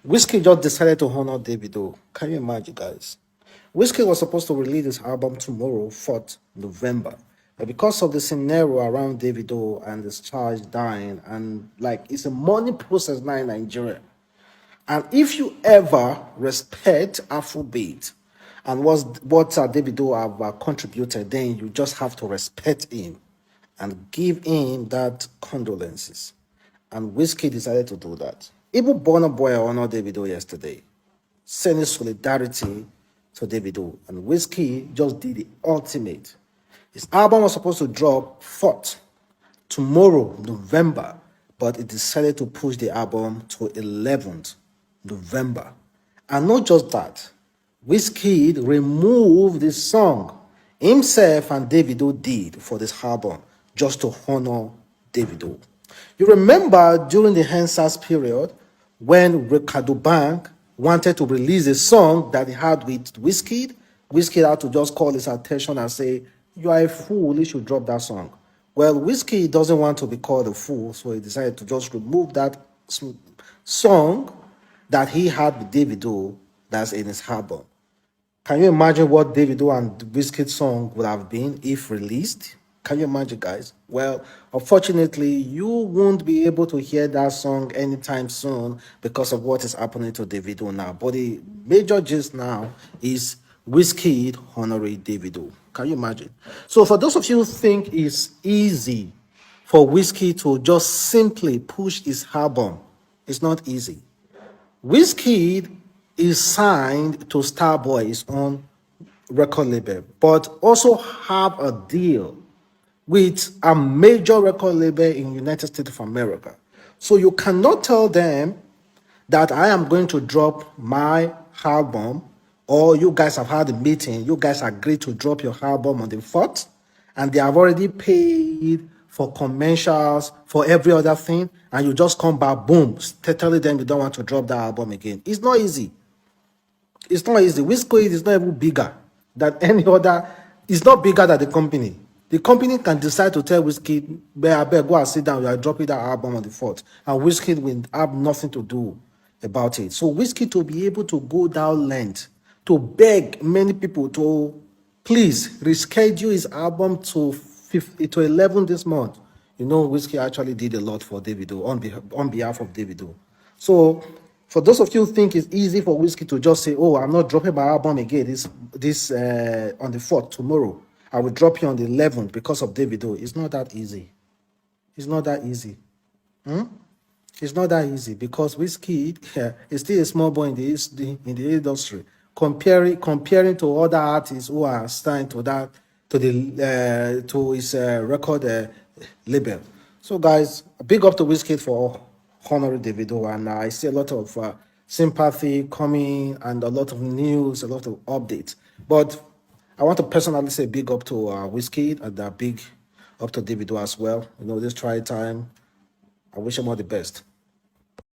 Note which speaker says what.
Speaker 1: Wizkid just decided to honor Davido. Can you imagine, guys? Wizkid was supposed to release his album tomorrow, 4th November. But because of the scenario around Davido and his child dying, and like it's a money process now in Nigeria. And if you ever respect Afrobeat and what Davido have contributed, then you just have to respect him and give him that condolences. And Wizkid decided to do that. Even Burna Boy honored Davido yesterday, sending solidarity to Davido. And Wizkid just did the ultimate. His album was supposed to drop 4th tomorrow, November, but it decided to push the album to 11th November. And not just that, Wizkid removed the song himself and Davido did for this album just to honor Davido. You remember during the Hensas period when Ricardo Bank wanted to release a song that he had with Wizkid, Wizkid had to just call his attention and say, "You are a fool, you should drop that song." Well, Wizkid doesn't want to be called a fool, so he decided to just remove that song that he had with Davido that's in his album. Can you imagine what Davido and Wizkid's song would have been if released? Can you imagine, guys? Well, unfortunately, you won't be able to hear that song anytime soon because of what is happening to Davido now. But the major gist now is Wizkid honoring Davido. Can you imagine? So for those of you who think it's easy for Wizkid to just simply push his album, it's not easy. Wizkid is signed to Starboy, his own record label, but also have a deal with a major record label in United States of America. So you cannot tell them that I am going to drop my album, or you guys have had a meeting, you guys agreed to drop your album on the 4th, and they have already paid for commercials, for every other thing, and you just come back, boom, telling them you don't want to drop that album again. It's not easy. It's not easy. Wizkid is not even bigger than any other. It's not bigger than the company. The company can decide to tell Wizkid, I better go and sit down, you are dropping that album on the 4th. And Wizkid will have nothing to do about it. So Wizkid to be able to go down length, to beg many people to please reschedule his album to 11 this month. You know, Wizkid actually did a lot for Davido, on behalf of Davido. So for those of you who think it's easy for Wizkid to just say, "Oh, I'm not dropping my album again this on the 4th tomorrow. I will drop you on the 11th because of Davido." It's not that easy. It's not that easy. It's not that easy because Wizkid is still a small boy in the industry. Comparing to other artists who are signed to his record label. So, guys, big up to Wizkid for honoring Davido, and I see a lot of sympathy coming and a lot of news, a lot of updates. But I want to personally say big up to Wizkid and big up to Davido as well. You know, this try time. I wish him all the best.